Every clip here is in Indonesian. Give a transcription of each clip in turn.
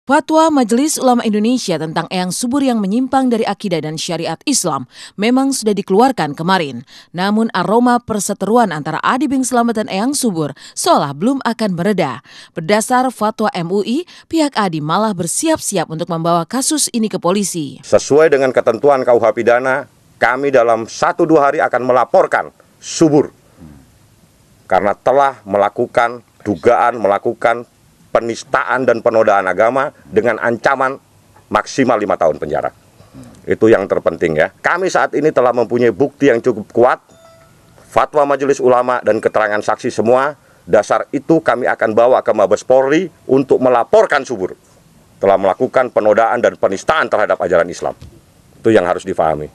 Fatwa Majelis Ulama Indonesia tentang Eyang Subur yang menyimpang dari akidah dan syariat Islam memang sudah dikeluarkan kemarin. Namun aroma perseteruan antara Adi Bing Slamet dan Eyang Subur seolah belum akan mereda. Berdasar fatwa MUI, pihak Adi malah bersiap-siap untuk membawa kasus ini ke polisi. Sesuai dengan ketentuan KUH Pidana, kami dalam 1-2 hari akan melaporkan Subur karena telah melakukan melakukan penistaan dan penodaan agama dengan ancaman maksimal 5 tahun penjara. Itu yang terpenting ya. Kami saat ini telah mempunyai bukti yang cukup kuat, fatwa Majelis Ulama dan keterangan saksi semua. Dasar itu kami akan bawa ke Mabes Polri untuk melaporkan Subur telah melakukan penodaan dan penistaan terhadap ajaran Islam. Itu yang harus difahami.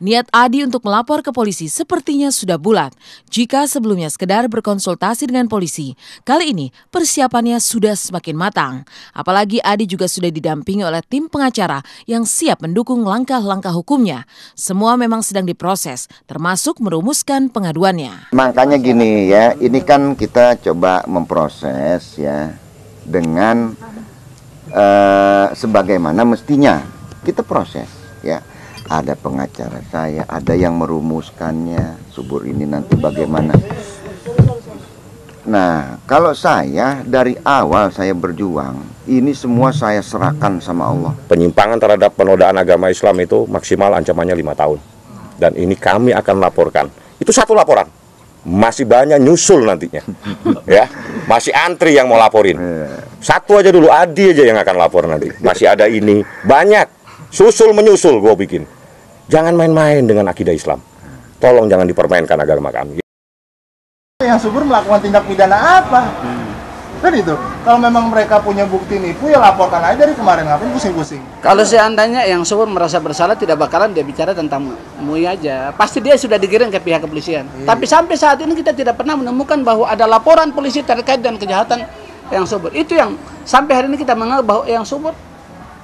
Niat Adi untuk melapor ke polisi sepertinya sudah bulat. Jika sebelumnya sekedar berkonsultasi dengan polisi, kali ini persiapannya sudah semakin matang. Apalagi Adi juga sudah didampingi oleh tim pengacara yang siap mendukung langkah-langkah hukumnya. Semua memang sedang diproses, termasuk merumuskan pengaduannya. Makanya gini ya, ini kan kita coba memproses ya dengan sebagaimana mestinya kita proses ya. Ada pengacara saya, ada yang merumuskannya, Subur ini nanti bagaimana. Nah, kalau saya dari awal saya berjuang, ini semua saya serahkan sama Allah. Penyimpangan terhadap penodaan agama Islam itu maksimal ancamannya 5 tahun. Dan ini kami akan laporkan. Itu satu laporan. Masih banyak nyusul nantinya. Ya, masih antri yang mau laporin. Satu aja dulu, Adi aja yang akan lapor nanti. Masih ada ini, banyak. Susul menyusul gue bikin. Jangan main-main dengan akidah Islam. Tolong jangan dipermainkan agama kami. Yang Subur melakukan tindak pidana apa? Kan itu. Kalau memang mereka punya bukti nipu, ya laporkan aja dari kemarin. Ngapain pusing-pusing? Kalau seandainya yang Subur merasa bersalah, tidak bakalan dia bicara tentang MUI aja. Pasti dia sudah dikirim ke pihak kepolisian. Tapi sampai saat ini kita tidak pernah menemukan bahwa ada laporan polisi terkait dengan kejahatan yang Subur. Itu yang sampai hari ini kita menganggap bahwa yang Subur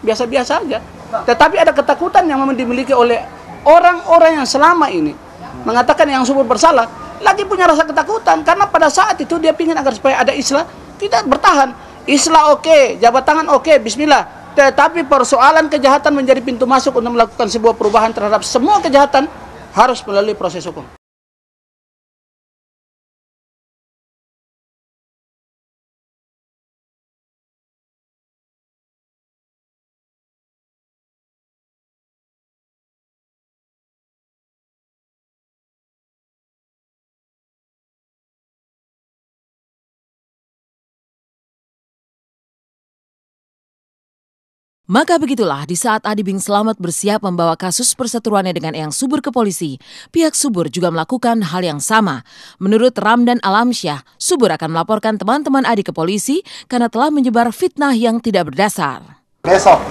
biasa-biasa aja. Tetapi ada ketakutan yang memang dimiliki oleh orang-orang yang selama ini mengatakan yang Subur bersalah, lagi punya rasa ketakutan karena pada saat itu dia ingin agar supaya ada Islah, kita bertahan. Islah oke, jabat tangan oke, bismillah. Tetapi persoalan kejahatan menjadi pintu masuk untuk melakukan sebuah perubahan terhadap semua kejahatan harus melalui proses hukum. Maka begitulah, di saat Adi Bing Slamet bersiap membawa kasus perseteruannya dengan Eyang Subur ke polisi, pihak Subur juga melakukan hal yang sama. Menurut Ramdan Alamsyah, Subur akan melaporkan teman-teman Adi ke polisi karena telah menyebar fitnah yang tidak berdasar. Besok,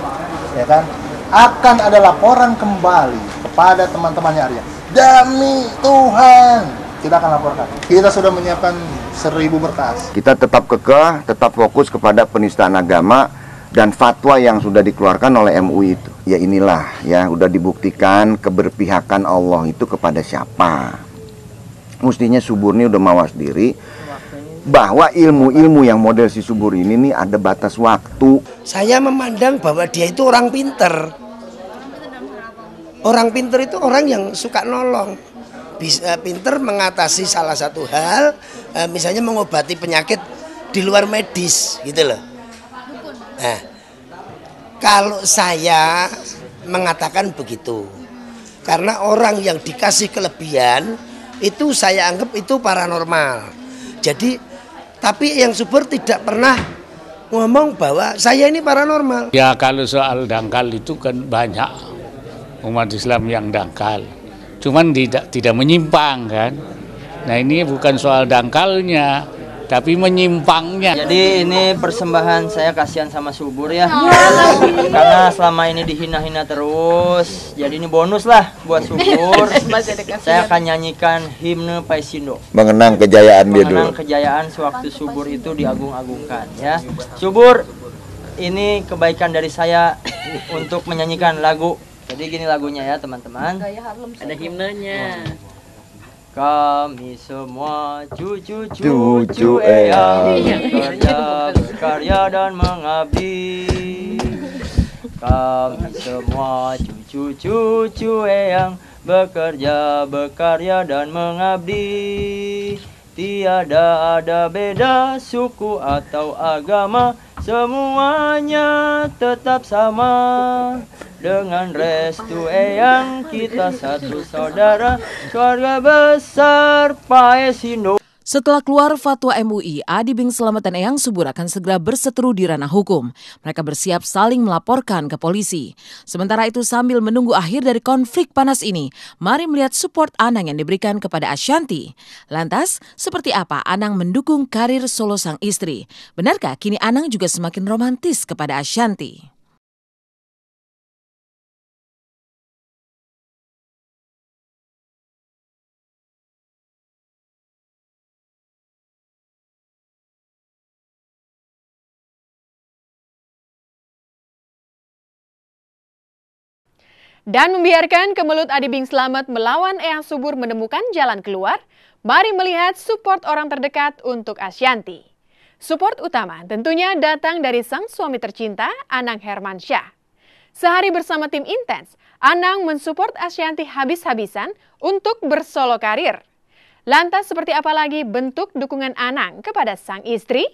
ya kan, akan ada laporan kembali kepada teman-temannya Arya. Demi Tuhan, kita akan laporkan. Kita sudah menyiapkan 1000 berkas. Kita tetap kekeh, tetap fokus kepada penistaan agama dan fatwa yang sudah dikeluarkan oleh MUI itu. Ya inilah ya, udah dibuktikan keberpihakan Allah itu kepada siapa. Mestinya Subur ini udah mawas diri bahwa ilmu-ilmu yang model si Subur ini nih ada batas waktu. Saya memandang bahwa dia itu orang pinter. Orang pinter itu orang yang suka nolong. Bisa pinter mengatasi salah satu hal, misalnya mengobati penyakit di luar medis gitu loh. Nah, kalau saya mengatakan begitu, karena orang yang dikasih kelebihan itu saya anggap itu paranormal. Jadi, tapi yang Subur tidak pernah ngomong bahwa saya ini paranormal. Ya kalau soal dangkal itu kan banyak umat Islam yang dangkal, cuman tidak menyimpang kan. Nah ini bukan soal dangkalnya, tapi menyimpangnya. Jadi ini persembahan saya kasihan sama Subur ya. Karena selama ini dihina-hina terus. Jadi ini bonus lah buat Subur. Saya akan nyanyikan himne Paisindo. Mengenang kejayaan dia dulu. Mengenang kejayaan sewaktu Subur itu diagung-agungkan ya. Subur, ini kebaikan dari saya untuk menyanyikan lagu. Jadi gini lagunya ya teman-teman. Ada himnenya. Kami semua cucu-cucu eyang berkarya dan mengabdi. Kami semua cucu-cucu eyang berkarya dan mengabdi. Tiada ada beda suku atau agama, semuanya tetap sama. Dengan restu eyang kita satu saudara, keluarga besar Paesindo. Setelah keluar fatwa MUI, Adi Bing Slamet dan Eyang Subur akan segera berseteru di ranah hukum. Mereka bersiap saling melaporkan ke polisi. Sementara itu sambil menunggu akhir dari konflik panas ini, mari melihat support Anang yang diberikan kepada Ashanti. Lantas, seperti apa Anang mendukung karir solo sang istri? Benarkah kini Anang juga semakin romantis kepada Ashanti? Dan membiarkan kemelut Adi Bing Slamet melawan Eyang Subur menemukan jalan keluar, mari melihat support orang terdekat untuk Ashanti. Support utama tentunya datang dari sang suami tercinta, Anang Hermansyah. Sehari bersama tim Intens, Anang mensupport Ashanti habis-habisan untuk bersolo karir. Lantas seperti apa lagi bentuk dukungan Anang kepada sang istri?